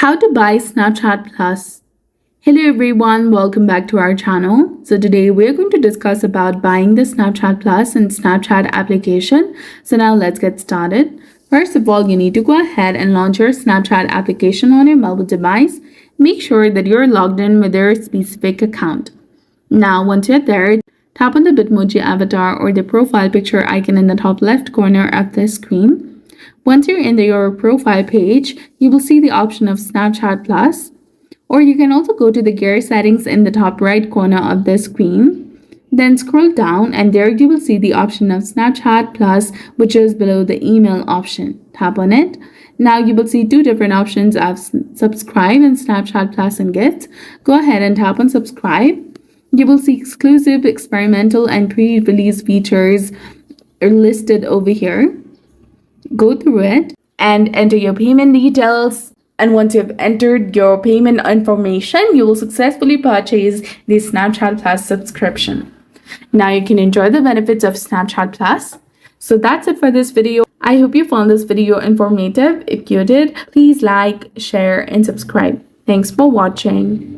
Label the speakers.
Speaker 1: How to buy Snapchat Plus. Hello everyone, welcome back to our channel. So today we're going to discuss about buying the Snapchat Plus and Snapchat application. So now let's get started. First of all, you need to go ahead and launch your Snapchat application on your mobile device. Make sure that you're logged in with your specific account. Now once you're there, tap on the Bitmoji avatar or the profile picture icon in the top left corner of the screen. Once you're in your profile page, you will see the option of Snapchat Plus, or you can also go to the gear settings in the top right corner of the screen. Then scroll down and there you will see the option of Snapchat Plus, which is below the email option. Tap on it. Now you will see two different options of subscribe and Snapchat Plus and gifts. Go ahead and tap on subscribe. You will see exclusive, experimental, and pre-release features are listed over here. Go through it and enter your payment details. And once you've entered your payment information, you will successfully purchase the Snapchat Plus subscription. Now you can enjoy the benefits of Snapchat Plus. So that's it for this video. I hope you found this video informative. If you did, please like, share, and subscribe. Thanks for watching.